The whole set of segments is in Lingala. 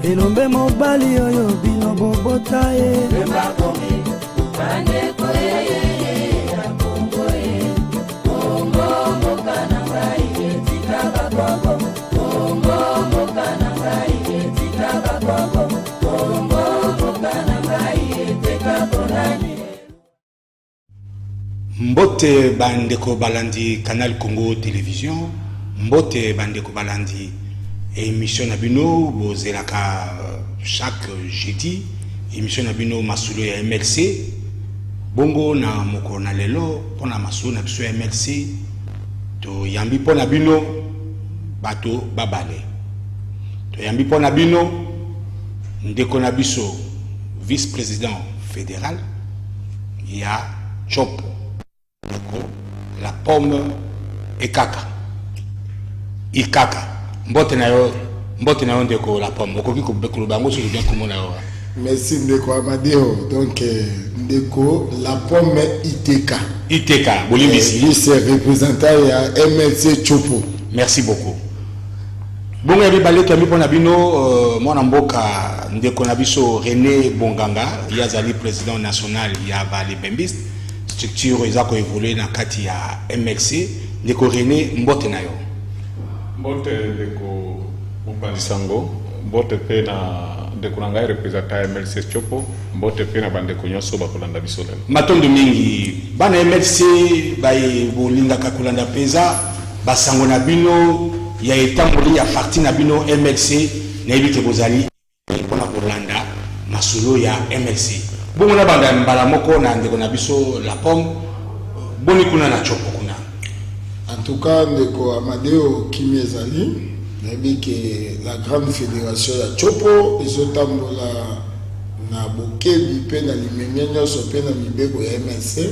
elombe mobali oyo bino bobota ye Mbote bandeko balandi Canal Congo Télévision, mbote bandeko balandi émission Nabino bozelaka chaque jeudi, émission Nabino Masulo ya MLC, bongo na moko na lelo pona Masulo na biso ya MLC, to yambi pona bino bato babale, to yambi pona bino ndeko na biso vice-président fédéral ya Chopo la pomme ekaka ikaka mbote na yo ndeko la pomme okoki ko bekolo bango so bien komona yo. Merci ndeko Amadeo. Donc ndeko la pomme iteka bolimbisi vice représentant ya MLC Chopo. Merci beaucoup. Bongo ya bibale to mipona bino mwana mboka ndeko na biso René Bonganga yazali président national ya Valley Bembis structure ezako évoluer na kati ya MLC ndeko René mbote na yo. Mbote ndeko Mbandisango, mbote pe na ndeko ngai representant MLC Chopo, mbote pe na bandeko nyonso bakolanda biso lelo. Matondo mingi bana MLC baye bolinga kakolanda peza basango na bino ya etamboli ya parti na bino MLC na ebike bozali pona kolanda masolo ya MLC. Bongo na banda mbala moko na ndeko na biso la pomme boni kuna na Chopo kuna. En tout cas ndeko Amadeo Kimi ezali que la grande fédération ya Chopo ezotambola na bokebi pe na limemia nyonso pe na mibeko ya MLC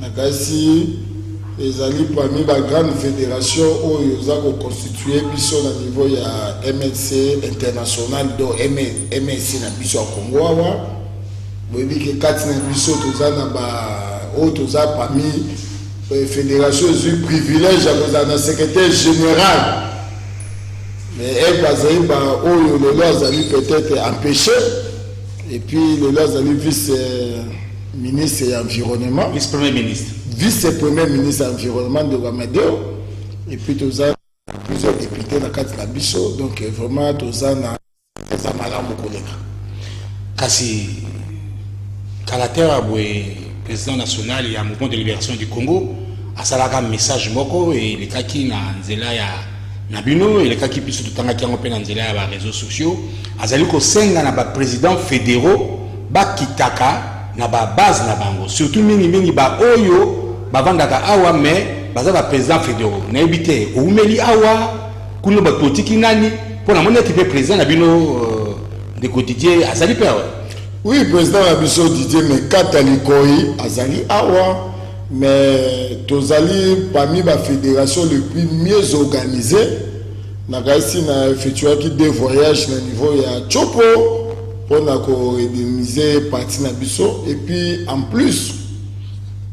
na kasi ezali parmi la grande fédération oyo ezako constituer biso na niveau ya MLC international do MLC na biso ya Congo awa boyebi ke kati na biso toza na ba oyo toza parmi fédération ezwi privilège ya kozala na secrétaire général. Mais elle oyo lelo azali peut-être empêché et puis lelo azali vice-ministre de l'environnement, vice-premier ministre de l'environnement de Amadeo et puis toza plusieurs députés na kati na biso donc vraiment toza na malamu koleka. Kasi Kalater Abwe président national ya mouvement de libération du Congo asalaka message moko et le kaki na nzela ya Nabino et le kaki piso tutanga ki ngopé na nzela ya ba réseaux sociaux azali ko senga na ba président fédéraux ba kitaka na ba base na bango surtout mingi ba oyo bavandaka awa mais baza ba président fédéraux na ebité oumeli awa kuno ba totiki nani pona mona ki président Nabino de quotidien azali pe awa. Oui, président Abisso Didier Mekatali Koi azali awa mais tozali parmi la fédération le plus mieux organisée. Na gaisi na effectué des voyages na niveau ya Chopo pour na ko redemiser parti na biso et puis en plus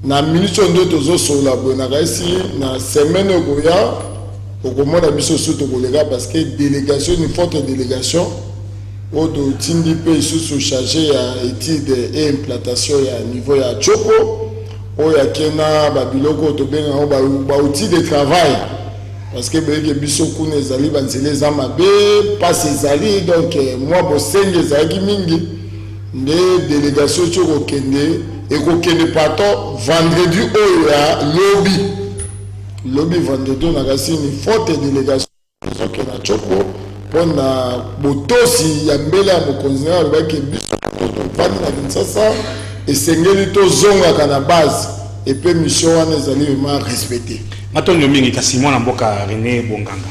na mission de tozo sola na gaisi na semaine goya okomona biso surtout kolega parce que délégation une forte délégation odo tindi pe sous chargé à étude et implantation ya niveau ya Chopo o ya kena ba biloko to benga ba outil de travail parce que beke biso kuna ezali banzele za mabe passe ezali donc moi bo senge ezali mingi nde délégation choko kende et ko kende pato vendredi o ya lobby vendredi na kasi ni forte délégation zoke na Chopo pona botosi ya mbele ya mokonzi na baki biso vandi na Kinshasa esengeli to zonga kana base et puis mission wana ezali vraiment respecté. Matondo mingi kasi mwana mboka René Bonganga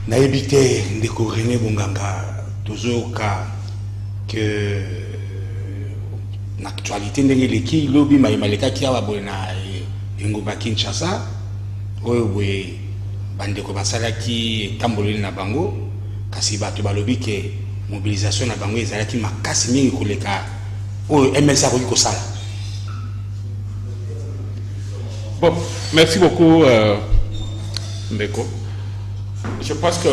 na ebité ndeko René Bonganga tozoka que l'actualité ndenge leki lobi maimaleka ki awa bona ngomba Kinshasa oyo we bandeko basalaki tamboleli na bango kasi bato balobi ke mobilisation na bango ezalaki makasi mingi koleka oyo MLC akoki kosala. Bon, merci beaucoup Ndeko. Je pense que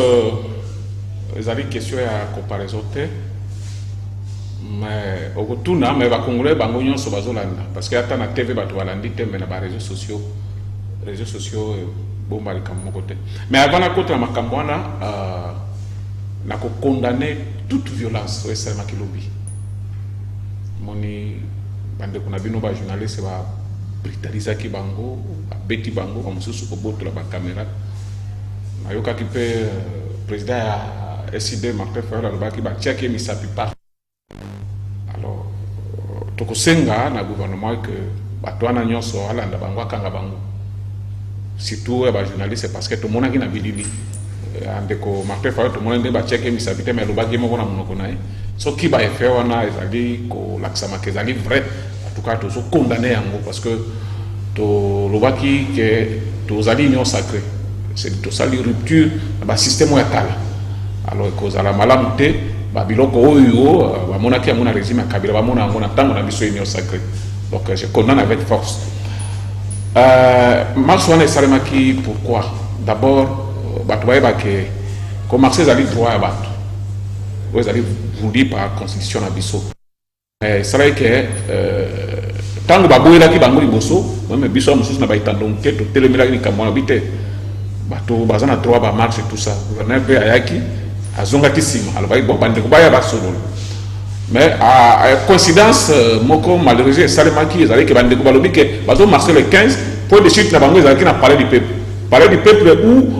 ezali question ya comparaison te mais okotuna mais bakongolais bango nyonso bazolanda parce que ata na TV bato balandi te mais na ba réseaux sociaux bomba likambo moko te mais avant nakota na makambo wana nako condamner toute violence oyo esalemaki lobi moni bandeko na bino bajournaliste babrutalizaki bango babeti bango bamosusu kobotola bacaméra nayokaki mpe président ya SID Martin Fayulu alobaki batiaki misapi partout. Alors tokosenga na gouvernement que bato wana nyonso alanda bango akanga bango surtout ba journaliste parce que tout le monde qui na bilili andeko Martin Fayulu tout le monde ba checker misapi te mais alobaki moko na monoko na ye so ki ba effet wana ezali ko laksama ke ezali vrai en tout cas to so condamner yango parce que to lobaki que to zali union sacrée c'est to sali rupture ba système ya kala alors cause la malamu te ba biloko oyo ba monaki ya mona régime ya Kabila ba mona ngona tango na biso union sacrée donc je condamne avec force. Marxwane salemaki pourquoi d'abord bato bayeba ke ko marché ezali droit ya bato oyo ezali voulu par constitution na biso esalaki ke ntango baboyelaki bango liboso meme biso ya mosusu na baitandongo te totelemelaki likambo wana bi te bato baza na droit bamarche tout ça gouverneur mpe ayaki azongaki nsima alobaki bon bandeko baya basolola mais coïncidence moko malheureuse esalemaki ezalaki ke bandeko balobi ke bazomarche le 15 point de chute na bango ezalaki na palais du peuple où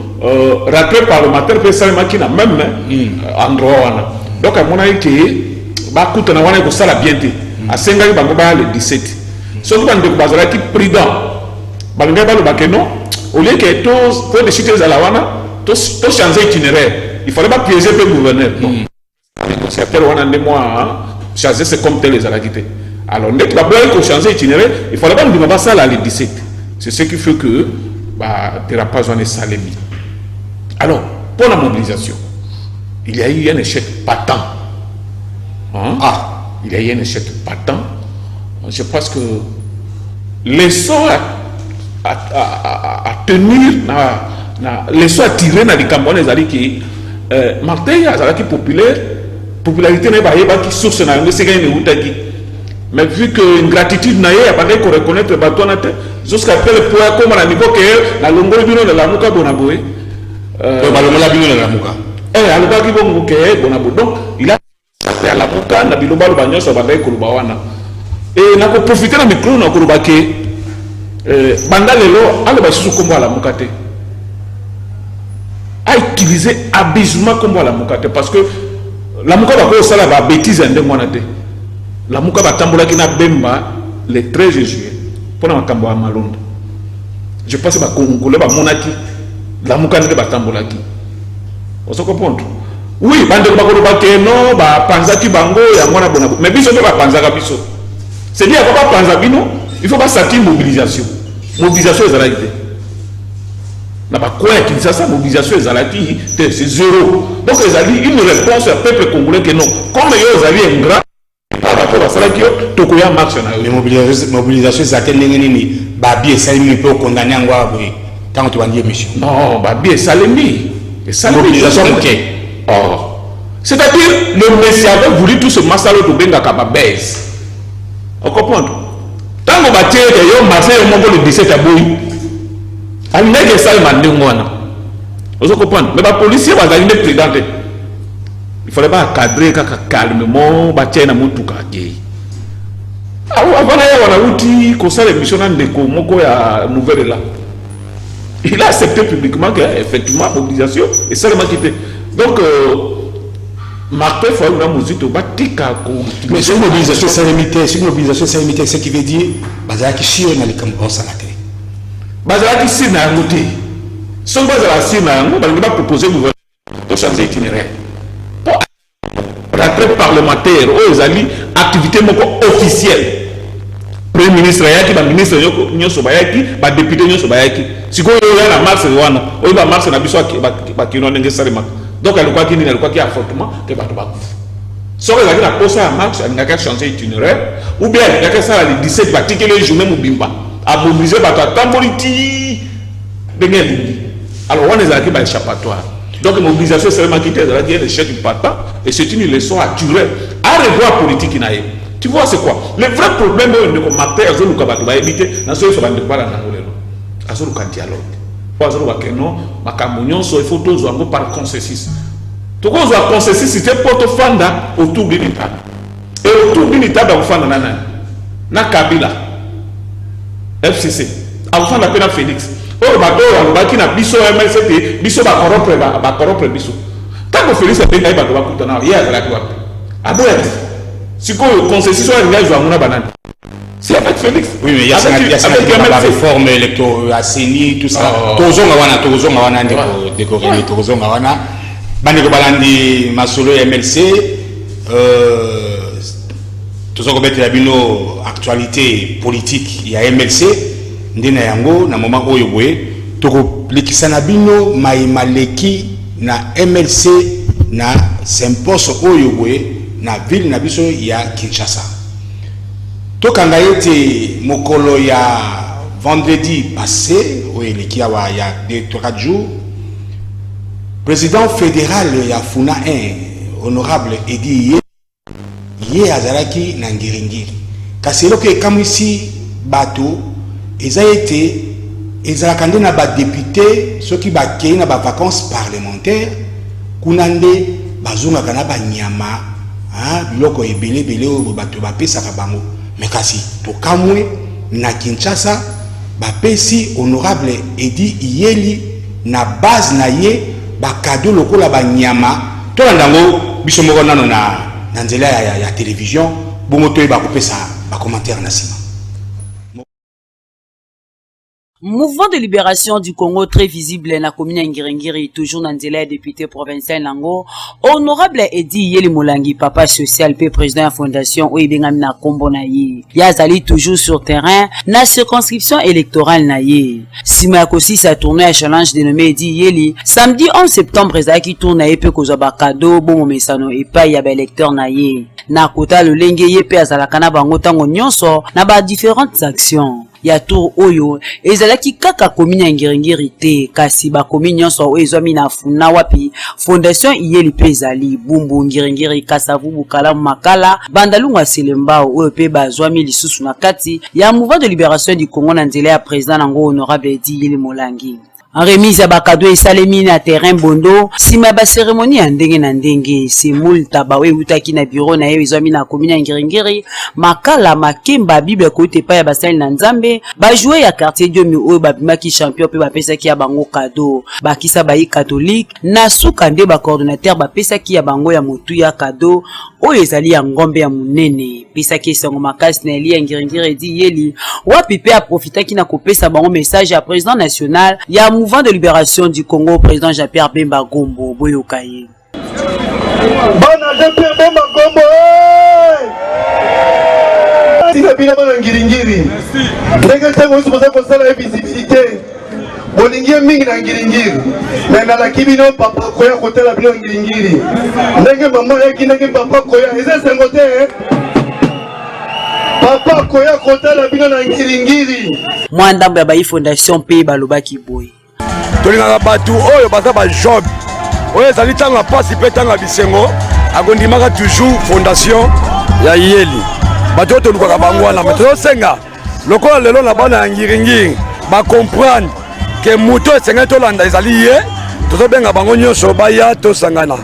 rappel parlementaire mpe esalemaki na même endroit wana donc amonaki ke bakutana wana ekosala bien te asengaki bango baya le 17 soki bandeko bazalaki prudent balingaki baloba ke non au lieu que point de chute ezala wana to changer itinéraire il fallait pas piéger le gouverneur négociateur wana nde moi changer c'est comme tel ezalaki te alors ndeti baboyaki ko changer itinéraire il fallait pas ndima basala le 17 c'est ce qui fait que dérapage wana esalemi. Alors pour la mobilisation il y a eu un échec patent il y a eu un échec patent. Je pense que les sons à tenir les sons à tirer dans les Camerounais ezali ki Martin azalaki popularité na ba ki source na ngo sekay ne utaki mais vu que ingratitude na ye abandé ko reconnaître bato na te jusqu'à tel point comme na niveau que la longolo bino la muka bonaboé balongola bino na muka alobaki bongo ke bonabo donc il a à la muka na biloba lo banyoso bandai ko luba wana et na ko profiter na micro na ko luba ke banda lelo aloba susu kombo ala muka te a utilisé abusivement comme la mukate parce que la muka ba ko sala ba bêtise ndé mwana te la muka ba tambola ki na bemba le 13 juillet pour na makambo ya malonda je pense ba congolais ba monaki la muka ndé ba tambola ki on se comprend oui bande ba ko ba ke no ba panzaki bango ya mwana bona mais biso ba panzaka biso c'est dire ba panza bino il faut pas sortir mobilisation ezalaki na ba quoi qui ça mobilisation ezalaki c'est zéro donc ezali une réponse au peuple congolais que non comme yo ezali ingrat par rapport à ça que tokoya marche na mais mobilisation ezalaki ndenge nini babi esalemi mpe okondamne yango awa boye ntango tobandi émission non babi esalemi mobilisation moke c'est-à-dire le messie avait voulu tout ce masalo tobengaka babese on comprend ntango batie yo marche yo moko le 17 aboyi alingaki esalema ndenge wana ozo comprendre mais bapolisier bazali nde prudent te il fallait pas encadrer kaka calmement batie na motuka akei avant na ye wana uti kosala émission na ndeko moko ya nouvelle là il a accepté publiquement que effectivement mobilisation esalemaki te donc Martin Fayulu na mozito batika ko mais sur mobilisation salimité ce qui veut dire bazalaki sio na likambo osala te bazalaki si na yango te soki bazala si na yango balingi bapropose gouvernement to changer itinéraire po rentrée parlementaire oyo ezali activité moko officielle premier ministre ayaki baministre nyonso bayaki badepute nyonso bayaki sikoyo oyo na marche wana oyo bamarche na biso bakino ndenge esalemaka donc alukaki nini alukaki affrontement ke bato bakufa soki ezalaki na posa ya marche alingaki changer itinéraire ou bien alingaki asala le 17 batikeli journée mobimba à mobiliser bato atamboli ti ndenge elingi alors wana ezalaki baéchappatoire Donc, la mobilisation, c'est vraiment quitter le chef du papa, et c'est une leçon à tuer. À revoir politique, tu vois, c'est quoi? Le vrai problème, c'est que ma père, je ne vais éviter, dans ce cas, je ne vais pas dialogue. Il faut tous avoir par consensus. Tout le monde a consensus, c'était porte-fanda autour de l'État. Et autour de l'État, il faut na Kabila, FCC, avant la peine Félix. Oh, baki na biso MLCT, biso ba corrompre biso. Tant que Félix a payé ba doit coûter na hier la quoi. Ah bon, si quoi consensus sur les gens na banane. C'est avec Félix. Oui, mais il y a la réforme électorale à CENI, tout ça. Tozonga wana décorer tozonga wana. Bandeko balandi masolo MLC tozonga betela bino actualité politique il y a MLC ndena yango na moment oyo boye toko likisana bino maimaleki na MLC na symposium oyo boye na ville na biso ya Kinshasa. Tokanga ete mokolo ya vendredi passé oyo likiawa ya 2-3 jours président fédéral ya Funa 1 honorable Edi Ye azalaki na ngiringiri kasi eloko ekamwisi bato eza ete ezalaka nde na badepute soki bakei na bavacances parlementaires kuna nde bazongaka na banyama biloko ebele oyo bato bapesaka bango me kasi tokamwe na Kinshasa bapesi honorable Edi Iyeli na base na ye bakado lokola banyama tolandango biso moko nano na nzela ya télévision bongo toyeba kopesa bacommentaire na sima. Mouvement de libération du Congo très visible na commune Ngiringiri, toujours dans le député provincial Nango, honorable Edi Yeli Molangi, papa social, pe président de la fondation Oibengam na Kombo na ye. Yazali toujours sur terrain, na circonscription électorale na ye. Simakosi sa tournée à challenge dénommé Edi Yeli, samedi 11 septembre, qui tourne à Epe Kozaba Kado, bon mesano et pas yaba électeur na ye. Na kota le lenge ye pe azalakana bango tango nyonso, na ba différentes actions. Ya tour oyo ezalaki kaka komina Ngiringiri te kasi ba komina nyonso oyo ezwami na Funa wapi fondation Iyeli pe ezali bumbu Ngiringiri Kasavu Bukala Makala bandalunga Selembao oyo pe bazwami lisusu na kati ya mouvement de libération du Congo na nzela ya président nango honorable Edi Yeli Molangi. En remise à Bakado et Salemine à terrain bondo, sima ba cérémonie en ndenge na ndenge, semoul tabawe utaki na bureau na ezomi na commune Ngiringiri, makala makemba bible kote pa ya basali na nzambe, ba jouer ya quartier Diomi oyo babimaki champion pe ba pesa ki ya bango cadeau, bakisa bayi catholique, na suka nde ba coordinateur ba pesa ki ya bango ya motu ya cadeau, oyo ezali ya ngombe ya munene, pesa ki sango makasi na eli ya Ngiringiri Edi Yeli, wapi pe a profitaki na kopesa bango message ya président national ya mouvement de libération du Congo, président Jean-Pierre Bemba Gombo, Boyokaye. Bana Jean-Pierre Bemba Gombo, tika bina bana Ngiringiri. Ndenge tango usipoza kosala visibilité. Bolingie mingi na Ngiringiri. Na la kibino papa koya kotela bino Ngiringiri. Ndenge mama yaki ndenge papa koya eza sengote. Papa koya kotela bino na Ngiringiri. Mwandambo ya bayi fondation pe balobaki boy. Tolingaka batu oyo baza ba job oyo ezali tanga pasi pe tanga bisengo akondimaka toujours fondation ya Iyeli bato tolukaka bango wana mais tosenga lokola lelo na bana ya Ngiringiri ba comprendre que moto esenga tolanda ezali ye tozobenga bango nyonso baya tosangana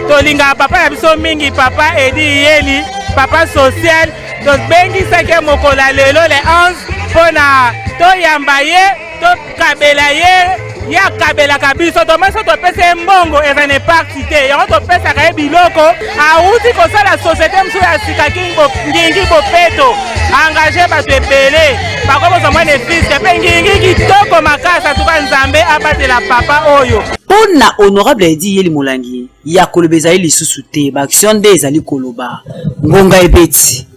tolingaka papa ya biso mingi papa Edi Iyeli papa social tobengisaki mokola lelo le 11 mpona toyamba ye tokabela ye ya kabela kabiso tomeso topesa mbongo eza ne parti te yango topesaka ye biloko auti kosala société mosusu ya sika ngingi bopeto engage bato ebele bakoboza mwana efiske mpe ngingi kitoko makasi atuka nzambe abatela papa oyo mpona honorable Edi Yeli Molangi ya koloba ezali lisusu te baaction nde ezali koloba ngonga ebeti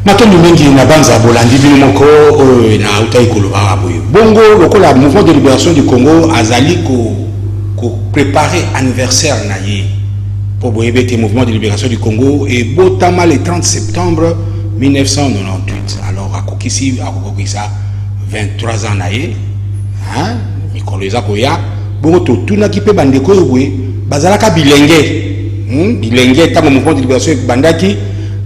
matondo mingi na banza bolandi bino moko na utai koloba aboyo bongo lokola mouvement de libération du Congo azali ko préparer anniversaire na ye pour boyebete mouvement de libération du Congo et botama le 30 septembre 1998 alors akokisa 23 ans na ye hein mikolo eza koya bongo to tuna ki pe bandeko yobwe bazalaka bilenge bilenge tango mouvement de libération bandaki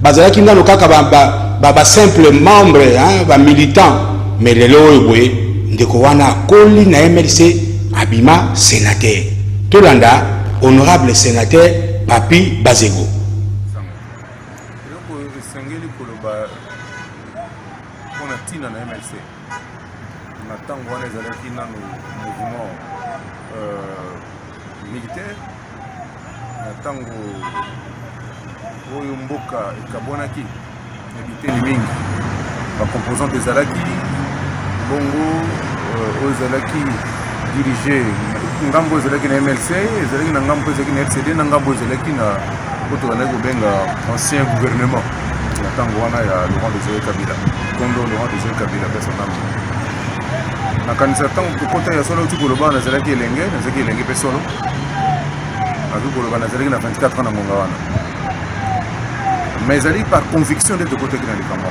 bazalaki ngano kaka ba simple membre ba militant mais lelo yobwe ndeko wana koli na MLC abima sénateur tolanda honorable sénateur Papi Bazego. Na MLC na tango wana ezalaki nano mouvement militaire na tango oyo mboka ekabwanaki na biteni mingi bacomposante ezalaki bongo oyo ezalaki dirige ngambo ezalaki na MLC ezalaki na ngambo ezalaki na RCD na ngambo ezalaki na oyo tozalaki kobenga ancien gouvernement na tango wana ya Laurent Désiré Kabila kondo Laurent Désiré Kabila personnellement nakanisa tango tokota ya solo uti koloba nazalaki elenge pe solo nazo koloba nazalaki na 24 ans na ngonga wana mais ezali par conviction nde tokotaki na likambo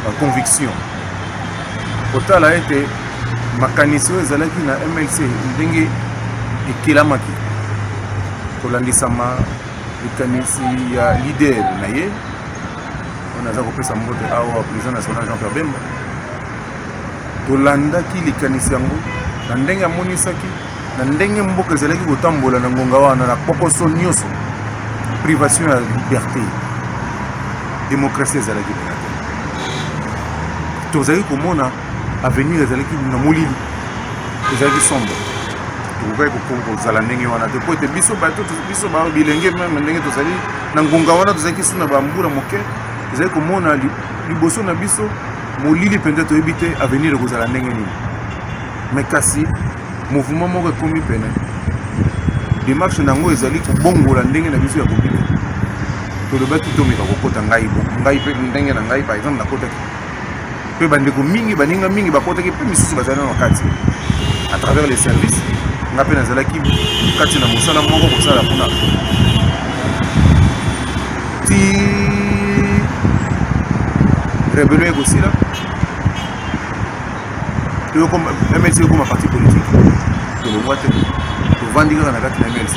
par conviction kotala ete makanisi oyo ezalaki na MLC ndenge ekelamaki kolandisama likanisi ya leader na ye naza kopesa mbote awa président national Jean-Pierre Bemba tolandaki likanisi yango na ndenge amonisaki na ndenge mboka ezalaki kotambola na ngonga wana na pokoso nyonso privation ya liberté démocratie ezalaki pena te tozalaki komona avenir ezalaki na molili ezalaki sombre tokokaki kozala ndenge wana te po ete biso bilenge meme ndenge tozali na ngonga wana tozalaki suna bambula moke ezali komona liboso na biso molili mpenza toyebi te avenir ekozala ndenge nini mais kasi mouvement moko ekomi pene démarche nango ezali kobongola ndenge na biso ya kobika tolobaki tomeka kokota ngai mpe ndenge na ngai par exemple nakotaki mpe bandeko mingi baninga mingi bakotaki mpe misusu bazali na kati à travers les services nga mpe nazalaki kati na mosala moko kosala kuna ti rébellion ekosila MLC ekoma parti politique tolongwa te tovandi kaka na kati na MLC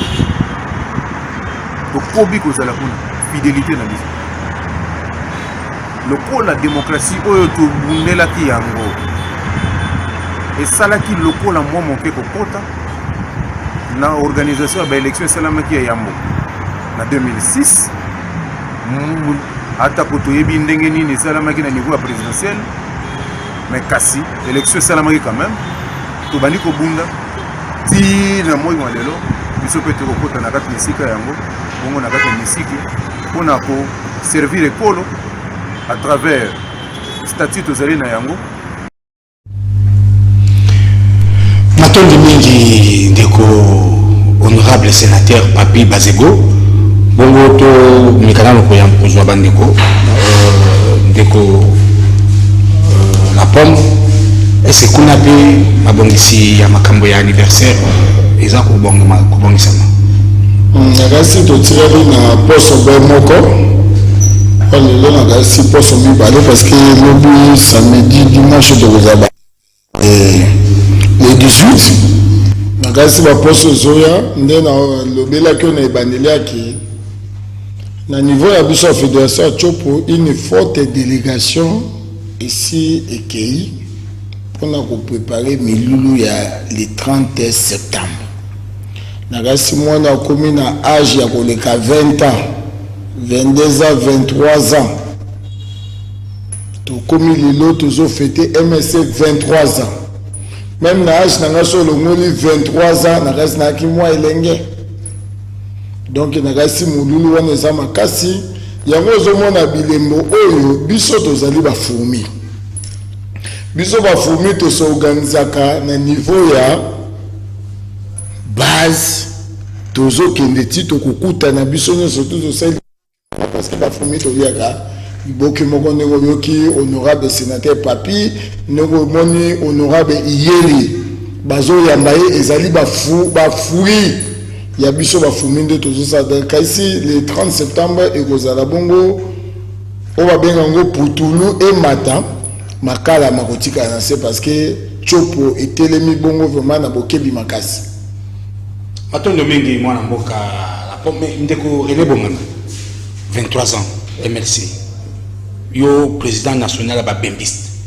tokobi kozala kuna fidélité na biso lokola démocratie oyo tobundelaki yango esalaki lokola mwa moke kokota na organisation ya baélection esalamaki ya yambo na 2006 atako toyebi ndenge nini esalamaki na niveau ya présidentiel mais kasi élection esalamaki quand même tobandi kobunda ti na moi mwa lelo biso mpe tokokota na kati na esika yango bongo na kati ya misiki mpona koservir ekolo à travers statut tozali na yango matondi mingi ndeko honorable sénateur Papi Bazego bongo to mikana lokoya kozwa bandeko ndeko la pomme ese kuna pe mabongisi ya makambo ya anniversaire eza kobongisama nakasi totireli na poso be moko lelo nakasi poso mibale parce que lobi samedi dimanche tokozala le 18 nakasi baposo ezoya nde nalobelaki oyo na ebandeliaki na niveau ya biso ya fédération ya Chopo une forte délégation ici ekei mpona kopréparer milulu ya le 30 septembre nakasi mwana akomi na age ya koleka 20 ans 22 ans 23 ans tokomi lelo tozofete MSC 23 ans même na age nanga so olongoli 23 ans nakasi nayaki mwa elenge donc nakasi molulu wana eza makasi yango ozomona bilembo oyo biso tozali bafourmi tosorganizaka na niveau ya base tozokende ti tokokutana biso nyonso tozosali parce que bafourmi toliaka liboki moko ndenge oyoki honorable sénateur Papi ndenge omoni honorable Iyeli bazoyamba ye ezali bafuri ya biso bafourmi nde tozosala kasi le 30 septembre ekozala bongo oyo babenga yango putulu emata makala makotika na se parce que Chopo etelemi bongo vraiment na bokebi makasi Maton Domingue, moi, Namboka, la pomme, Ndeko, René Bomana, 23 ans, MLC. Yo, président national à Bembiste.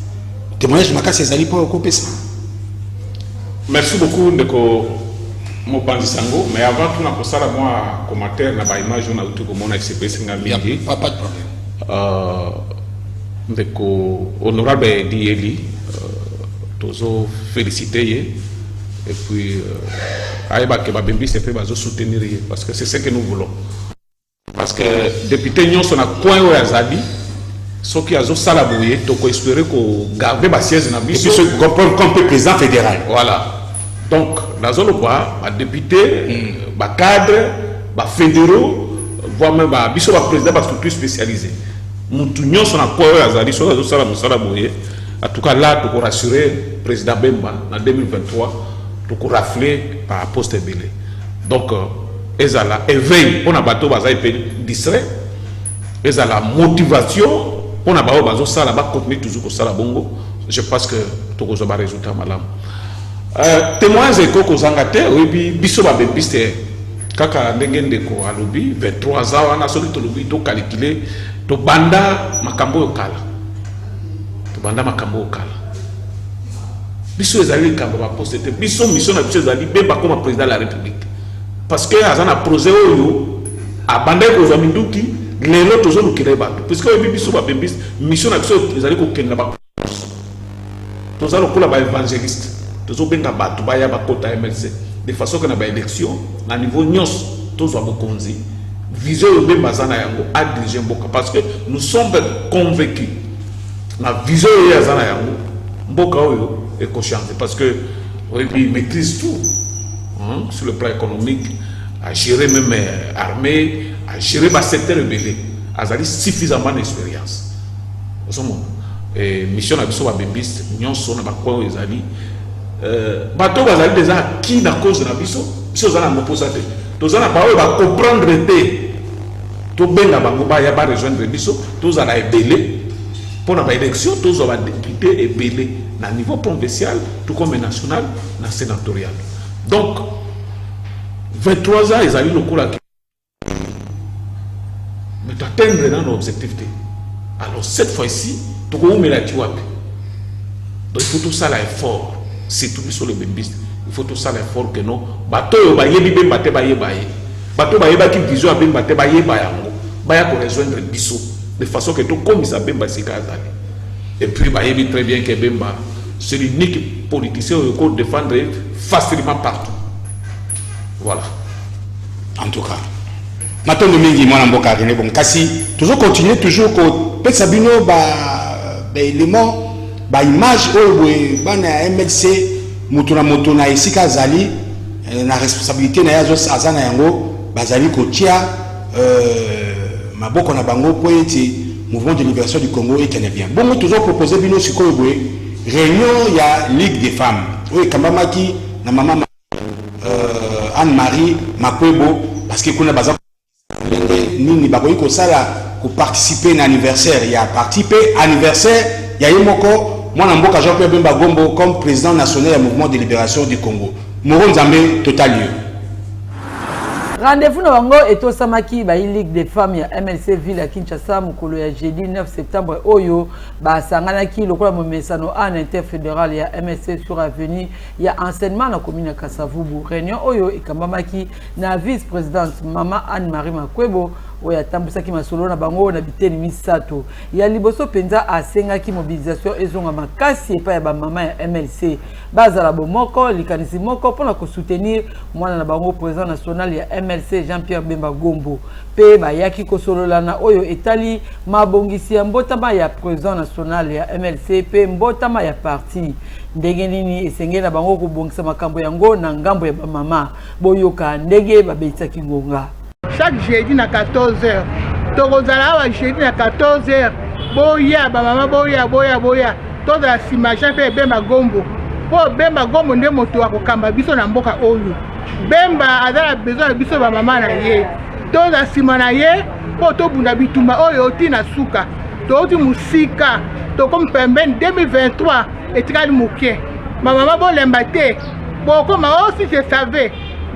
Témoignage, je m'accase, c'est Ali pour couper ça. Merci beaucoup, Ndeko Mopandi Sango. Mais avant tout, on a ça, moi, commentaire, on a image, on a tout comme on a expliqué, c'est un mingi. Pas de problème. Ndeko honorable Dieli, toujours félicité. Et puis, Aïba Kebabembi, c'est fait soutenir parce que c'est ce que nous voulons. Parce que député Nyon, on a coin où Azadi, ceux qui ont salabouillé, donc on espérait qu'on garde ma siège dans la vie. Et puis, comme président fédéral. Voilà. Donc, dans la zone où les députés, les cadres, les fédéraux, voire même les présidents, parce que tout spécialisé. Nous tous on a coin où Azadi, ceux qui ont salabouillé. En tout cas, là, tu peux rassurer le président Bemba en 2023. Pour rafler par poste belé. Donc, ils ont l'éveil pour bateau distrait. Ils ont la motivation pour bateau ça là-bas continuer toujours pour ça la bongo. Je pense que tout le monde résultat malam. Témoins éco que zangate oui bi biso ba bepiste kaka ndenge ko alobi 23 ans on a soli to lobi to calculer to banda makambo yokala. To banda makambo yokala. Biso ezali kambo ba poste biso mission na biso ezali bemba comme président de la République parce que azana projet oyo abandé ko zaminduki lelo tozo lukire bato parce que biso ba bembis mission na biso ezali ko kenna ba tozo lokola ba évangéliste tozo benga bato ba ya ba kota MLC de façon que na ba élection na niveau nyos tozo abokonzi vision yo bemba zana yango a diriger mboka parce que nous sommes convaincus na vision yo zana yango mboka oyo est conscient parce que il maîtrise tout hein, sur le plan économique, à gérer même armée, à gérer le secteur rebelle, à avoir suffisamment d'expérience. Et mission à Bissot à Bembiste, nous sommes à quoi ils allaient. Bateau va aller déjà qui n'a cause de la Bissot, Bissot à l'opposé. Tous en a pas va comprendre té. Tout bien la bangoba y a pas rejoindre Bissot, tous à la ébélé. Pour la élection, tous on va député ébélé. À niveau provincial, tout comme national, na sénatorial. Donc, 23 ans, ils ont eu le coup là. Mais tu atteindre dans l'objectif. Alors, cette fois-ci, tu vas mettre la tuape. Donc, il faut tout ça l'effort. C'est tout sur le bébé. Il faut tout ça l'effort que non. Bateau, il va y aller, il va y aller. Bateau, il va y aller, vision, il va y aller. Il va y rejoindre Bissot. De façon que tout comme ça, il va y aller. Et puis, bah, il très bien que Bemba, c'est l'unique politicien qui peut défendre facilement partout. Voilà. En tout cas. Maintenant, nous avons bon, toujours continuer, toujours que Sabino, élément, image, MLC, Motuna, ici, Kazali, la responsabilité, Azana Yango, Bazali Kotia, Maboko Nabango, Poeti. Mouvement de libération du Congo et canadien. Bon, nous toujours proposé Bino Sikoboé, réunion, il y a Ligue des femmes. Oui, Kambamaki, na maman Anne-Marie, Makwebo, parce que qu'on a besoin ni bakoyi ko sala ko participer à l'anniversaire. Il y a participé anniversaire, il y a Yemoko, moi Namboka Jean-Pierre Bemba Gombo comme président national du mouvement de libération du Congo. Moron Zambé, total lieu. Rendez-vous na bango eto samaki ba Ligue des femmes ya MLC ville ya Kinshasa mukolo ya jeudi 9 septembre oyo ba sangana ki lokola momesano en interfédéral ya MLC sur avenue ya enseignement na commune ya Kasavubu. Réunion oyo ikambamaki na vice-présidente Mama Anne-Marie Makwebo oya tambusaki masolo na bango na biteni misato ya liboso penza asengaki mobilisation ezonga makasi epa ya ba mama ya MLC bazala bomoko likanisi moko pona ko soutenir mwana na bango président national ya MLC Jean-Pierre Bemba Gombo pe ba yaki ko solola na oyo etali mabongisi ya mbotama ya président national ya MLC pe mbotama ya parti ndenge nini esengeli na bango ko bongisa makambo yango na ngambo ya ba mama boyoka ndege babetsaki ngonga. Chaque jeudi à 14h. Tokozala jeudi à 14h. Boya, maman, boya. Tout la simachan fait Bemba Gombo. Pour Bemba Gombo, ne moto à Kokamba, biso na mboka oyo. Bemba a besoin de biso ba maman na ye. Tout la simana ye, pour to bunda bitumba oyo tina suka. To di musika. To comme pemben 2023 et trad mouké. Ma maman bon l'embate. Bon comme aussi je savais.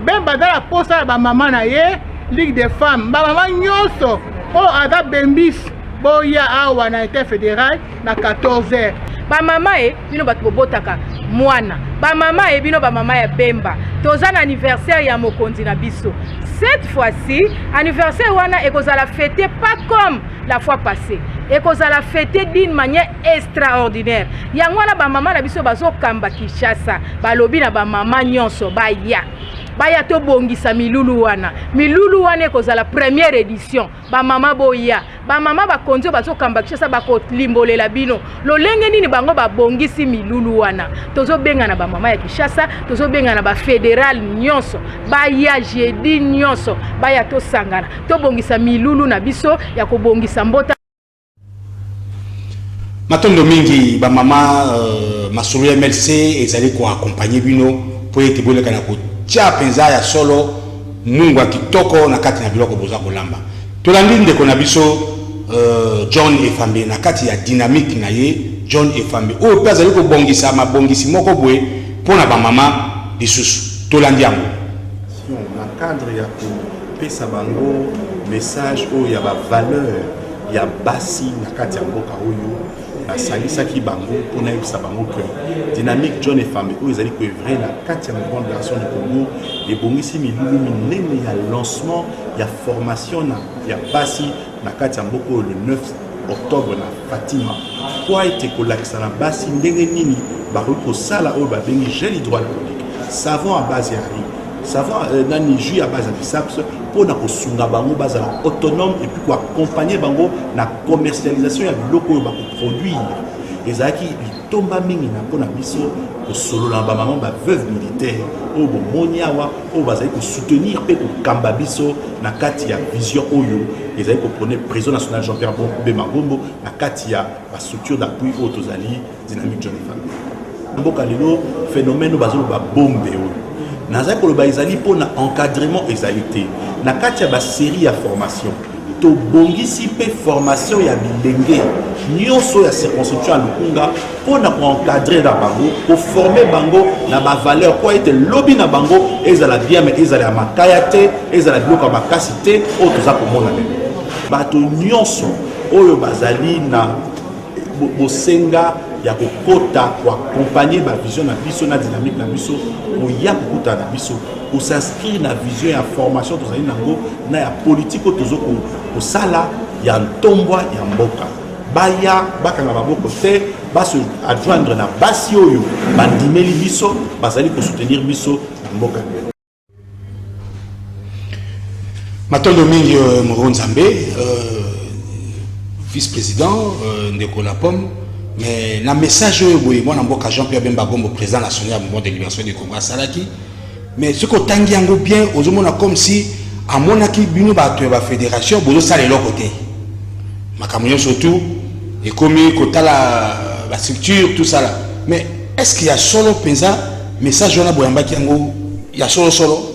Bemba dans la poste à maman na ye Ligue des femmes maman nyonso o ada bembis boya awa na été fédéral na 14h ba mama bino bato bobotaka mwana ba mama bino ba mama ya Bemba toza na anniversaire ya mokonzi na biso. Cette fois-ci anniversaire wana ekozala fêté pas comme la fois passée, ekozala fêté d'une manière extraordinaire. Yango wana ba mama na biso bazo kamba Kinshasa balobi na ba mama nyonso baya to bongisa milulu wana ekozala première édition ba mama boya ba mama bakonzo bazo kamba Kinshasa bako limbolela bino lolenge nini bango babongisi milulu wana tozo benga na ba mama ya Kinshasa tozo benga na ba fédéral nyonso baya jeudi nyonso baya to sangana to bongisa milulu na biso ya kobongisa mbota matondo mingi ba mama masolo ya MLC ezali ko accompagner bino po ete boleka na ko tia penza ya solo mungu akitoko na kati na biloko boza kolamba tolandi ndeko na biso John Efambe na kati ya dynamique na ye John Efambe o pe azali ko bongisa mabongisi moko boye pona ba mama lisusu tolandi yango na cadre ya ko pesa bango message o ya ba valeur ya basi na kati ya mboka oyo asalisaki bango pona yebisa bango que dynamique John Efambe oyo ezali ko evrer na kati ya mouvement de l'action du Congo ebongisi milulu minene ya lancement ya formation na ya basi na kati ya mboka oyo le 9 octobre na Fatima po ete kolakisa na basi ndenge nini bakoki kosala oyo babengi gel hydroalcoolique savon à base ya riz savon nani jus à base ya bisaps pour na kosunga bango bazala autonome et puis accompagner bango na commercialisation ya biloko oyo bako produire ezalaki litomba mingi na mpona biso kosolola ba maman ba veuve militaire oyo bomoni awa oyo bazali kosoutenir mpe kokamba biso na kati ya vision oyo ezali kopone président national Jean-Pierre Bemba Ngombo na kati ya bastructure d'appui oyo tozali dynamique John Efambe mboka lelo phénomène bazoloba bombe oyo nazali koloba ezali mpona encadrement ezali te na kati ya basérie ya formation tobongisi mpe formation ya bilenge nyonso ya circonscription ya Lukunga mpona koencadre na bango koforme bango na bavaleur po ete lobi na bango ezala bien me ezala ya makaya te ezala biloko ya makasi te oyo toza komona lelo bato nyonso oyo bazali na bosenga ya kokota koaccompagner ba vision na biso na dynamique na biso oya kokuta na biso pour s'inscrire na vision ya formation tozali nango na ya politique oyo tozo kosala ya ntombwa ya mboka baya bakanga maboko te baso adjoindre na basi oyo bandimeli biso bazali kosoutenir biso na mboka matondo mingi Moronzambe vice-président ndeko la pomme mais na message oyo moi na mboka Jean-Pierre Bemba Ngombo président national du mouvement de libération du Congo asalaki mais ce ko tangi yango bien ozomona comme si amonaki bino bato ya fédération bozo sala eloko te makambo surtout et comme kotala la structure tout ça là mais est-ce qu'il y a solo penza message wana boyambaki yango ya solo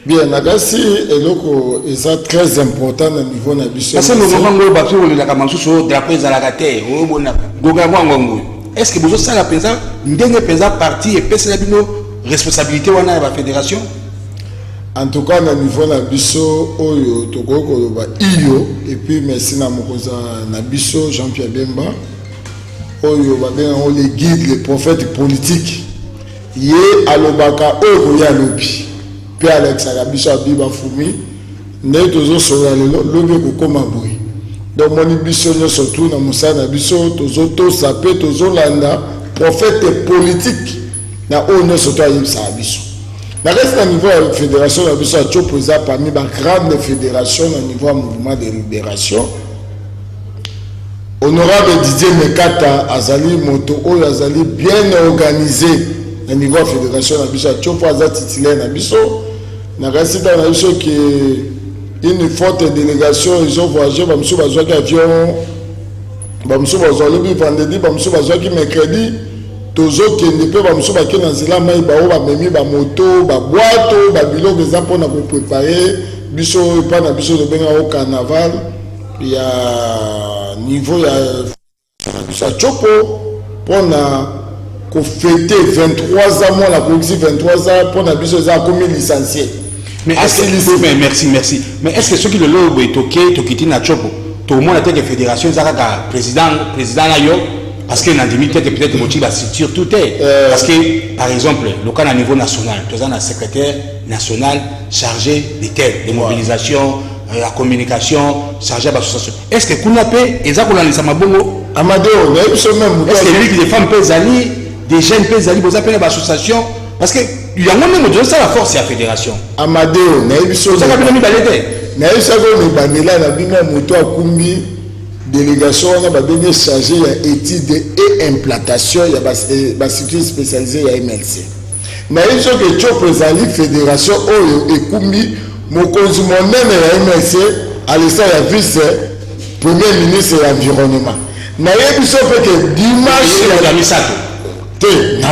bien nagasi eloko eza très important na niveau na biso parce que le moment où bato le kamansu so drapeau za la gate o bona goga ngwango est-ce que bozo sala penza ndenge penza parti et pesa la bino responsabilité wana ya fédération en tout cas na niveau na biso oyo tokoko ba iyo et puis merci na mokoza na biso Jean-Pierre Bemba oyo ba ben on les guide les prophètes politiques ye alobaka oyo ya lobi pe Alex Arabiso abiba fumi ne tozo sola lelo lobi kokoma boy donc moni biso nyonso tout na musana biso tozo to sape tozo landa prophète politique na ono soto ayimsa biso na reste na niveau de fédération la biso a chopoza parmi ba grande fédération na niveau mouvement de libération honorable Didier Mekata azali moto oyo azali bien organisé na niveau de fédération na biso a chopoza titulaire na biso na reste na biso que une forte délégation ils ont voyagé ba mso bazwa avion ba mso bazwa le vendredi ba mso bazwa mercredi tozo kende pe ba mso ba ke na zela mai ba o ba memi ba moto ba boato ba biloko eza mpona ko préparer biso pa na biso de benga au carnaval ya niveau ya biso chopo pona qu'on fêtait 23 ans, moi la police 23 ans, pour la biso ça comme licencié. Mais est-ce que merci. Mais est-ce que ceux qui le logo est ok, Tokiti na chopo, tout le monde a été fédération, Zaka président là yo, parce que dans des peut-être motif la structure tout est. Parce que par exemple, le cas à niveau national, tu as un secrétaire national chargé des terres, des mobilisations, la communication, chargé de l'association. Est-ce que Kounape, Ezako Lanisa Mabongo, Amadeo, est-ce que lui des femmes peuvent aller, des jeunes peuvent aller, vous appelez l'association? Parce que il y a un moment où ça la force c'est la fédération. Amadeo, ça va bien baleder. Délégation on a bien chargé études et implantation, il y a des structures spécialisées à MLC. Mais il faut que tu présentes fédération et Kumbi mon consument même à MLC à l'instant la vice premier ministre de l'environnement. Mais il faut que dimanche la misato. La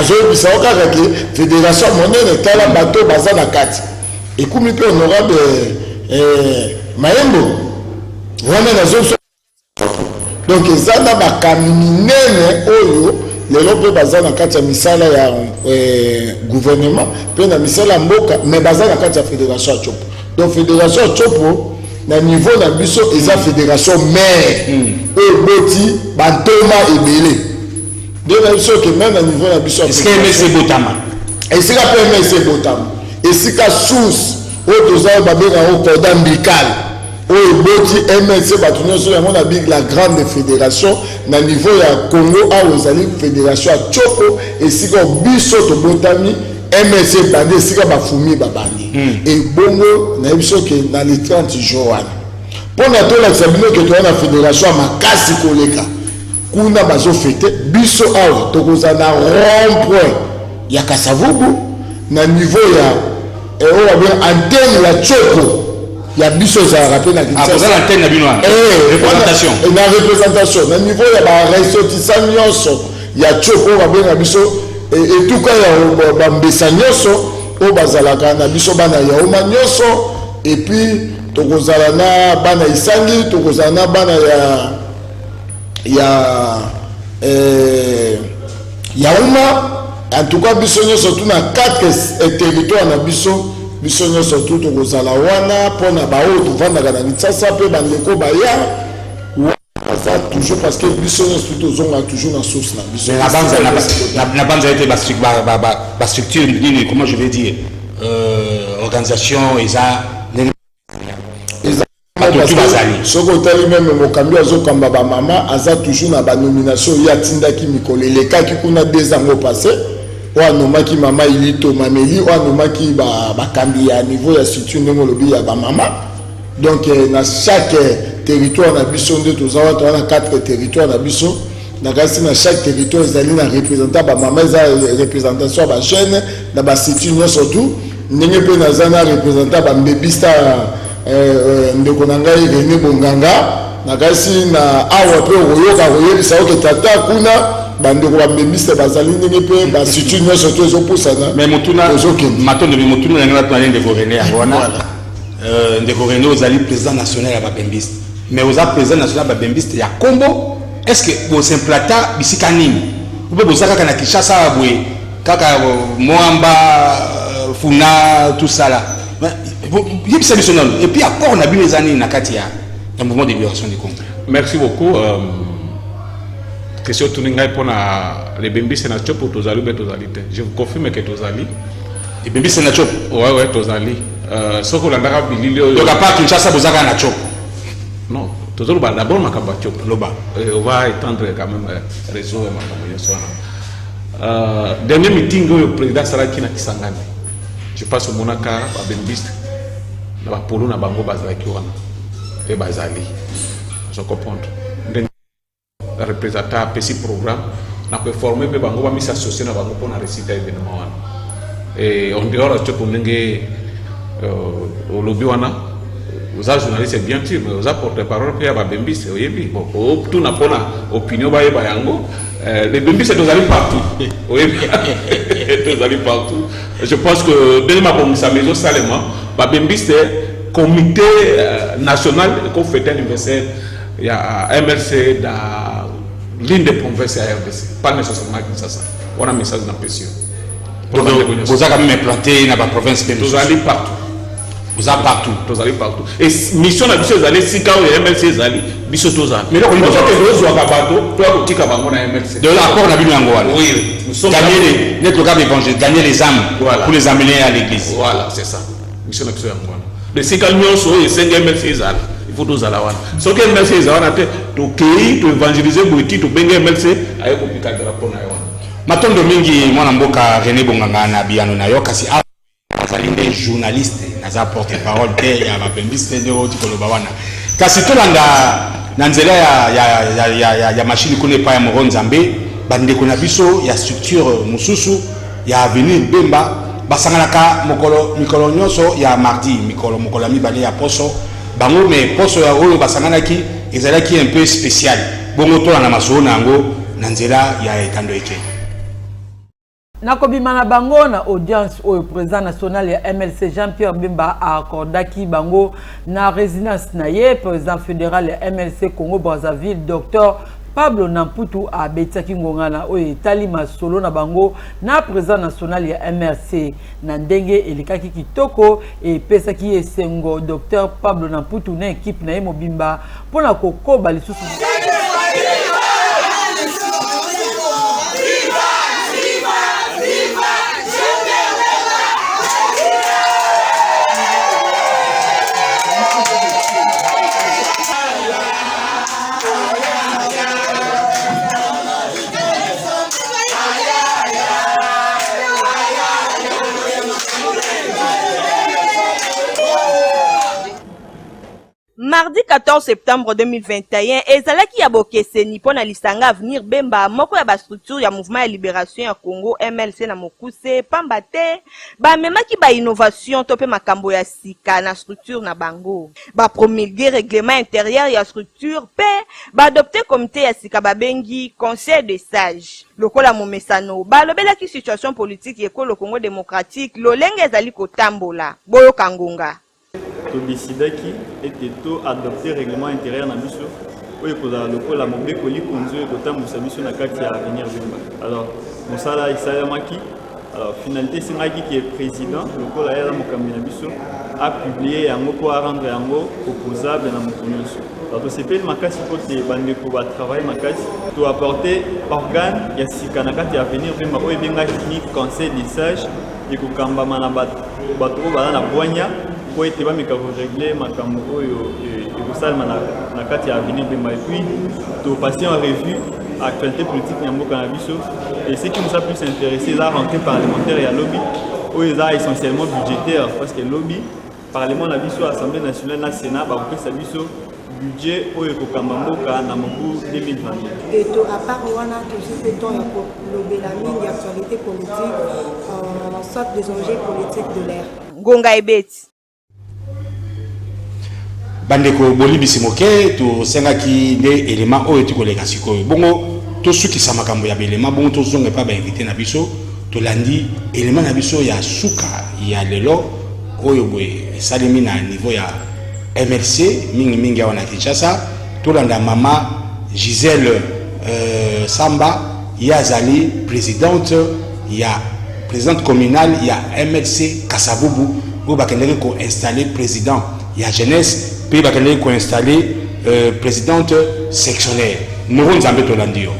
fédération monnaie est à bateau bazar la carte et comme il peut honorable Maembo on a donc ça n'a pas caminé oyo les lobes bazar la carte misala ya gouvernement puis na misala mboka mais bazar la carte fédération chopo donc fédération chopo na niveau na biso eza fédération mère et boti bantoma ebele. De la chose que même à niveau de la biso. Est-ce que MLC Botama? Est-ce qu'il y a pas MLC Botama? Est-ce qu'il y a source où tous les babés ont un cordon ombilical? Où boti MLC Batounion sur la grande fédération na niveau ya Congo a aux alliés fédération à Chopo et si qu'on biso to Botami MLC bandé si qu'on bafumi babani et bongo na biso que dans les 30 jours pour na to la sabino que to na fédération makasi koleka. Kuna bazo fêté biso awa tokoza na rond-point ya Kasavubu na niveau ya on bien antenne ya Chopo ya biso za rappel na Kinshasa. Ah, antenne na bino. Représentation. Na représentation na niveau ya ba ressortissant nyonso ya Chopo on va bien na biso et tout cas ya ba mbesa nyonso o bazalaka na biso bana ya oma nyonso et puis tokoza na bana isangi tokoza na bana Yaouma, en tout cas, Bissonio surtout dans 4 territoires na Bissonio surtout au Rosalawana, pour na bao, tout vendre dans Nitsasa, peu bandeko baya, ça toujours parce que Bissonio surtout ont toujours dans source là. La bande a été la structure, comment je vais dire, organisation, ce côté même mon camion azokamba ba maman aza toujours na ba nomination ya tindaki mikolo eleka ki kuna 2 ans passé wa nomaki mama ilito mameli wa nomaki ba kambi ya niveau ya structure ndemo lobi ya ba mama donc na chaque territoire na biso nde tozawa to na 4 territoires na biso na kasi na chaque territoire ezali na représentant ba mama za représentation ba jeune na ba structure surtout ndenge pe na zana représentant ba mbebista ndeko na ngai René Bonganga na kasi na awa pe oyoka oyebisa oke tata kuna bandeko ba mbebiste bazali ndenge pe ba situ nyonso to ezopusana mais motuna matondo bi motuna na ngala ndeko René ngona ndeko René ozali président national ya ba mbebiste mais oza président national ya ba mbebiste ya Kombo est-ce que vous s'implata bisika nini vous pouvez bosaka kana Kinshasa bwe kaka Moamba Funa tout ça là. Et puis après on a vu les années Nakatia un mouvement de libération du Congo. Merci beaucoup. Question Tuninga pour les Bembi Sénatio pour Tozali ou Tozalité. Je vous confirme que Tozali. Les Bembi Sénatio. Ouais Tozali. Ce qu'on a dit. Donc à part Kinshasa Bozaka Nacho. Non. Tozali d'abord Makamba Chop. Loba. On va étendre quand même réseau Makamba. Dernier meeting le président Saraki na Kisangani. Je passe au Monaka à Bembiste. Na ba polo na bango bazalaki wana et bazali je comprends donc représentant petit programme na ko former pe bango ba mise associer na bango pour na réciter événement wana et on dehors à pour ndenge au lobby wana aux journalistes bien sûr mais aux porte-parole pe ba Bembiste oyebi bon tout na pona opinion ba yeba yango les Bembiste tous allés partout oyebi tous allés partout je pense que dès ma bon sa maison salement ba Bembiste comité national qu'on fait un anniversaire il y a MLC dans l'une des provinces à RDC pas nécessairement Kinshasa On a un message dans PCO. Vous avez même implanté dans la province. Vous allez partout. Vous allez partout. Vous allez partout. Et mission la mission allez si quand le MLC allez mission tous ça. Mais là on doit que vous bateau, toi au tika bango na MLC. De l'accord na bino ngwa. Oui, nous sommes gagner les notre cas d'évangile, gagner les âmes pour les amener à l'église. Voilà, c'est ça. Mission la mission ngwa. Le sika nyonso et 5 MLC allez. Il faut tous aller voir. Ce que MLC allez to kei to évangéliser boiti to benga MLC ayo kopika de rapport na yo. Matondo mingi mwana mboka René Bonganga na biano na yo kasi azalinde journaliste naza porte-parole te ya bapembiste ndio tikoloba wana kasi tolanda na nzela ya machine kone pa ya Moro Nzambe bandeko na biso ya structure mususu ya avenue Bemba basanganaka mikolo nyonso ya mardi mokolo mibale ya poso bango me poso ya oyo basanganaki ezalaki un peu spécial bongo tolanda masolo na yango na nzela ya ekando eke. Nakobima na bango na audience au président national ya MLC Jean-Pierre Bemba a accordaki bango na résidence na ye président fédéral ya MLC Congo Brazzaville Dr Pablo Namputu a betaki ngonga na oyo etali masolo na bango na président national ya MLC na ndenge elikaki kitoko e pesaki esengo Dr Pablo Namputu na équipe na ye mobimba pona kokoba lisusu. Mardi 14 septembre 2021, ezalaki ya bokeseni pona lisanga avenir Bemba moko ya ba structure ya mouvement ya libération ya Congo MLC na mokuse pamba te ba memaki ba innovation to pe makambo ya sika na structure na bango ba promulguer règlement intérieur ya structure pe ba adopter comité ya sika ba bengi conseil de sages lokola momesano ba lobelaki situation politique ekolo Congo démocratique lolenge ezali kotambola boyo kangonga to décidaki ete to adopter règlement intérieur na biso oyo kozala lokola mobeko likonzi oyo kotambusa biso na kati ya avenir Bemba. Alors mosala esalamaki alors finalité esengaki ke président lokola ya mokambi na biso a publié yango po a rendre yango opposable na moto nyonso. Alors tosepeli makasi po te bandeko batravaille makasi to apporter organe ya sika na kati ya avenir Bemba oyo ebengaki conseil des sages ekokambama na bato oyo baza na bwanya pour être régler ma caméra et ça na kati ya avenir Bemba et puis to passer en revue actualité politique nyambo cannabis et ce qui nous a plus intéressé la rentrée parlementaire et à lobby où ils a essentiellement budgétaire parce que lobby parlement na biso assemblée nationale na sénat ba kopesa biso budget oyo kokambamboka na mobu 2020 et to à part wana to c'est temps ya ko lobela mingi actualité politique en sorte des enjeux politiques de l'ère Ngonga ebeti bandeko bolibisi moke to sengaki nde élément oyo tikoleka sikoyo bongo tosukisa makambo ya belema bongo tozonga pa ba invité na biso tolandi élément na biso ya suka ya lelo oyo boye esalemi na niveau ya MLC mingi awa na Kinshasa tolanda mama Gisèle Samba yazali présidente communale ya MLC Kasavubu oyo bakendeki ko installer président ya jeunesse puis bakendeki ko installer présidente sectionnaire Moro Nzambe tolandi yo.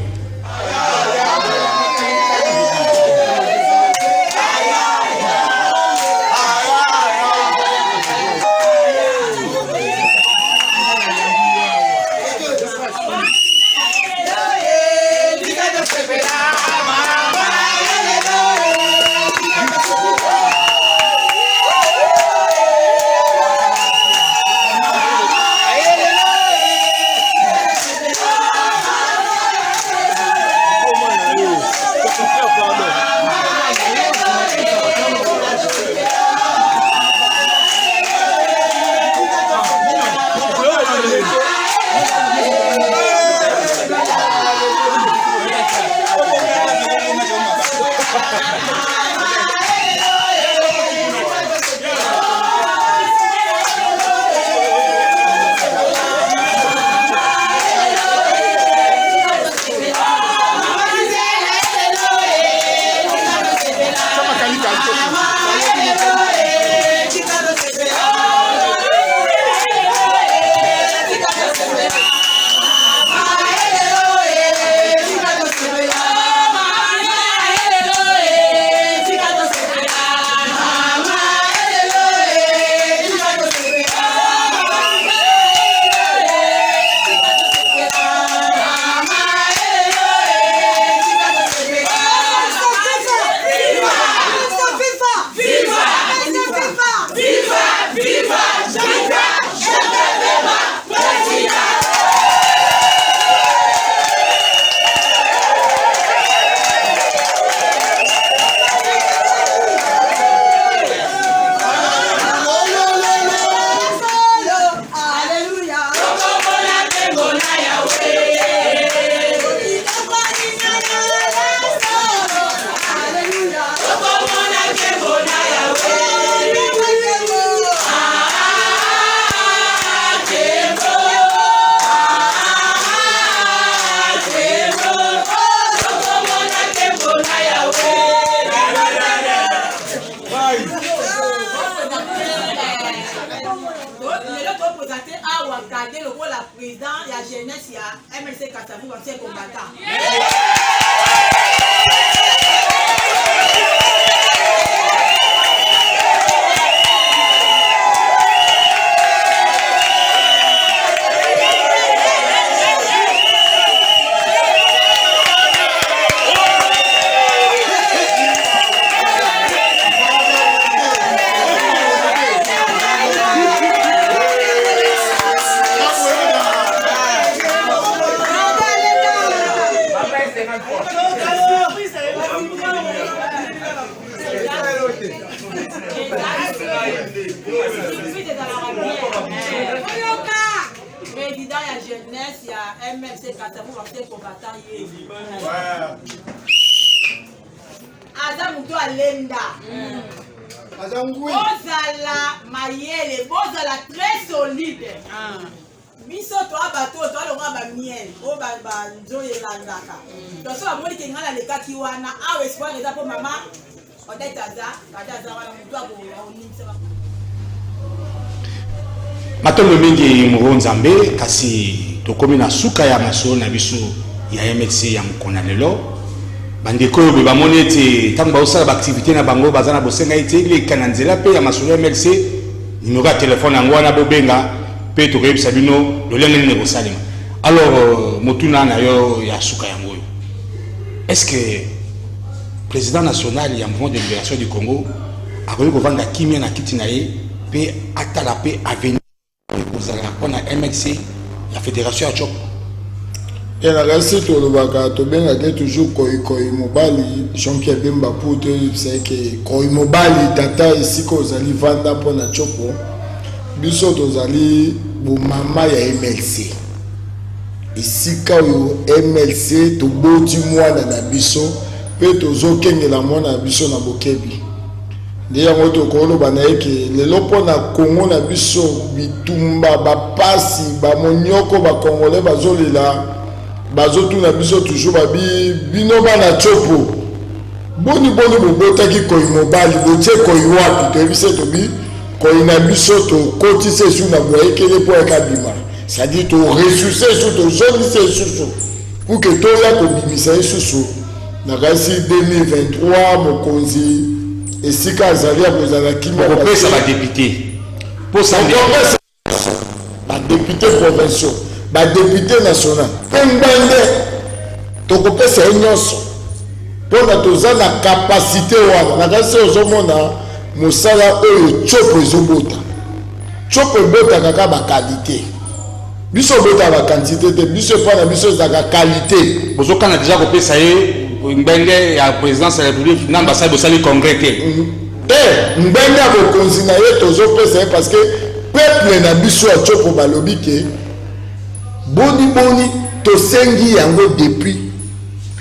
wakade lokola président ya jeunesse ya MLC Kasavu ancien combattant. Président ya jeunesse ya MLC Kasavu ancien combattant yeli. Aza mutu alenda. Bozala mayele, bozala très solide. Biso to abato to alonga ba miel, o ba nzoye landaka. To so amoni ke ngala lekaki wana, awe espoir eza po mama. Odetaza, kadaza wana mutu ako onimisa. Matondo mingi Muro Nzambe kasi tokomi na suka ya masolo na biso ya MLC ya mukona lelo bandeko be bamoni ete tamba osala ba activité na bango bazana bosenga ete ile kananzela pe ya masolo ya MLC numéro ya téléphone yango wana bobenga pe tokoyebisa bino lolenge nini bosalema. Alors motuna na yo ya suka yango yo, est-ce que président national ya mouvement de libération du Congo akoki kovanda kimia na kiti na ye pe atala pe avenir pour la MLC, la fédération à Chop. Et la reste, tout le bagage, tout bien, toujours Koi Mobali, Jean-Pierre Bemba pour te dire que Koi Mobali, Tata, ici, qu'on allait vendre pour la Chop. Biso, tous allez, bon, maman, il y a MLC. Ici, quand il y a MLC, tout beau, dis-moi, dans la Biso, peut tous aucun de la monde à Biso, dans Bokebi. Déjà moto kolo banaeke lelo pona Congo na biso bitumba ba pasi ba monyoko ba congolais bazolela bazotu na biso toujours babi bino bana chopo boni bobota ki Koi Mobali botie Koi wapi to biso to bi Koi na biso to kotise su na boyekele po ekabima ça dit to ressusciter su to jolise susu pour que to ya ko bimisa susu na kasi 2023 mokonzi. Et si quand Zalia vous avez qui m'a fait ça va député pour ça va député provincial va député national pembande to kopé ça nyonso pour na toza na capacité wana na kasi ozomona mosala oyo chopo ezobota chopo ebota kaka ba qualité biso bota ba quantité te biso pa na biso za qualité bozokana déjà kopé ça Mbenge ya présidence de la République n'ambassade au salut congrès Mbenge a bokonzi na ye tozo pesa parce que peuple na biso a chopo balobi ke boni to sengi yango depuis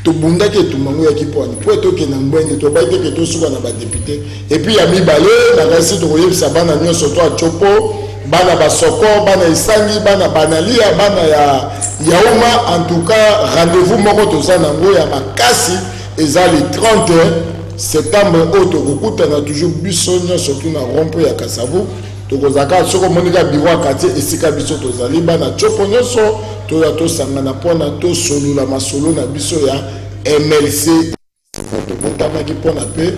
to bunda ke tumango ya kiponi po to ke na mbenge to baite ke to suka na ba député et puis ya mibale na kasi to koyebisa bana nyonso to a chopo bana basoko bana isangi bana banalia bana ya yauma. En tout cas rendez-vous moko toza nango ya makasi eza le 30 septembre oto kokuta na toujours biso nyonso tu na rompo ya Kasavu tokozaka soko monika biwa quartier esika biso tozali bana chopo nyonso to ya to sangana pona to solula masolo na biso ya MLC to kontamaki pona pe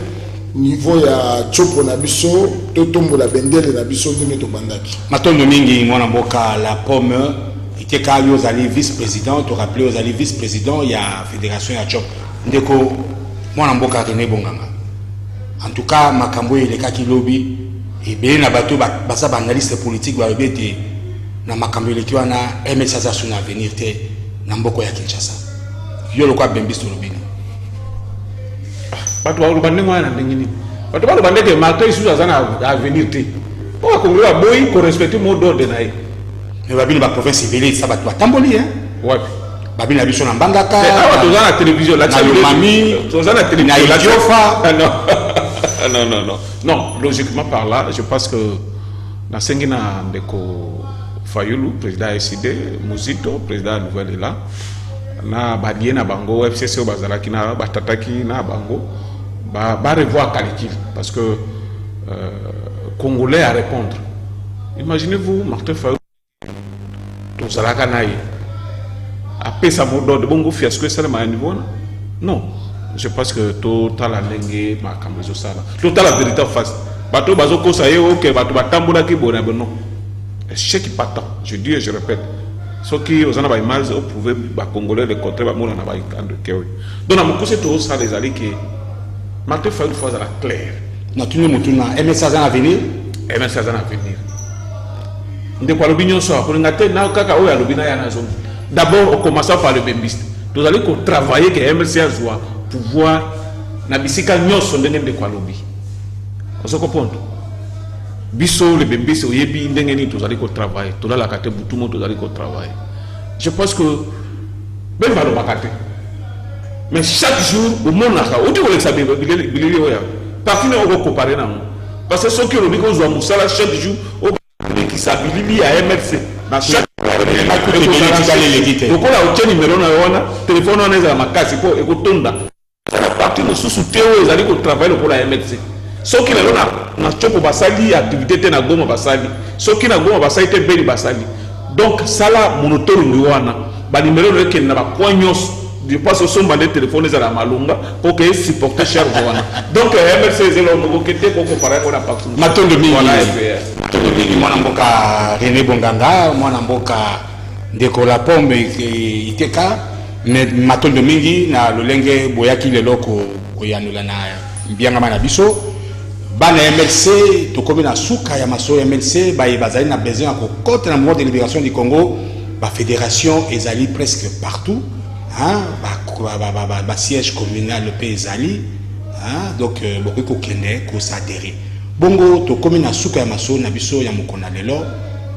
niveau ya chopo na biso to tombola bendele na biso ndenge to bandaki matondo mingi mwana mboka la pomme ite ka yo zali vice-président to rappeler aux ali vice-président ya fédération ya Chop ndeko mwana mboka René Bonganga. En tout cas makambo ile kaki lobby et bien na bato basa ba analyste politique ba bete na makambo ile kiwa na MLC za suna avenir te na mboko ya Kinshasa yo lokwa bembisto lobini bato ba rubande mwana ndengini bato ba rubande ke marteau isu azana avenir te po ko ngwa boy ko respecter mot d'ordre na ye mais babini ba province vile ça bato tamboli hein wapi babini na biso na mbandaka awa tozana télévision la mami tozana télévision la jofa non logiquement par là je pense que na sengina ndeko Fayulu président SID Muzito président nouvelle là na badie na bango FCC bazalaki na batataki na bango ba revoir calcul parce que Congolais à répondre. Imaginez-vous Martin Fayulu tozalaka na ye apesa modo de bongo fiasco esalema ya niveau non je pense que totala ndenge makambo ezosala totala vérité en face bato bazokosa ye oke bato batambolaki bona non échec patent je dis et je répète soki ozana ba image au prouver ba congolais le contraire ba mona na ba ikando kewe donc na mokuse to ça les ali que Martin Fayulu fois à la claire na tunu mutuna MSA za avenir MSA za avenir ndeko alobi nyonso akolinga te na kaka oyo alobi na ya na zone d'abord on commence par le bembiste nous allons travailler que MSA azwa pouvoir na bisika nyonso ndenge ndeko alobi ozo comprendre biso le bembiste oyebi ndenge ni tozali ko travailler tolala kate butumo tozali ko travailler je pense que ben va le bakate mais chaque jour au monde naka odi ko leksa bilili oya parti ne ko comparer na parce que ceux qui le biko zo musala chaque jour au qui s'abilili à MRC na chaque donc là au numéro na wana téléphone on est à makasi po ekotonda parti no susu teo ezali ko travailler pour la MRC soki lelo na chopo basali activité te na goma basali soki na goma basali te beli basali donc sala monotone wana ba numéro le ken na ba poignos je pense au son bandé téléphone za la malunga pour que supporter cher wana donc MRC zelo ngo kete ko comparer ko na partout matondo mingi mwana mboka René Bonganga mwana mboka ndeko la pombe iteka mais matondo mingi na lolenge boyaki lelo ko yanula na bianga mana biso bana MLC tokomi na suka ya maso MLC ba bazali na besoin ko côté na mouvement de libération du Congo ba fédération ezali presque partout hein ba siège communal le ezali hein donc beaucoup ko kende ko s'adhérer bongo tokomi na suka ya maso na biso ya mokona lelo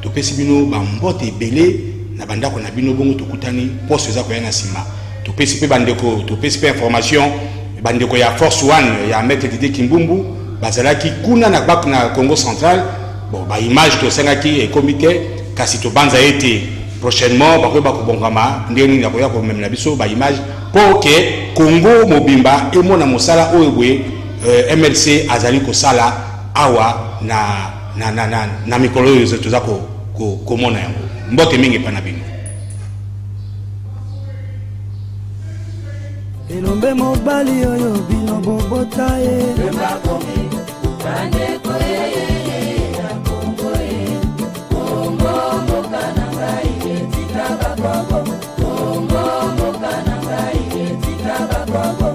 to pesi bino ba mbote belé na bandako na bino bongo tokutani poste za ko yana sima to pesi pe bandeko to pesi pe information bandeko ya Force One ya Maître Didier Kimbumbu bazalaki kuna na bak na Congo central bon ba image to sengaki et comité kasi to banza été prochainement ba ko ba ko bongama ndeni na ko ya ko même na biso ba image pour que Congo mobimba et mona mosala oyebwe MLC azali ko sala awa na mikolo yetu za ko mona yango mbote mingi pana bino elombe mobali oyo bino bobota ye Congo,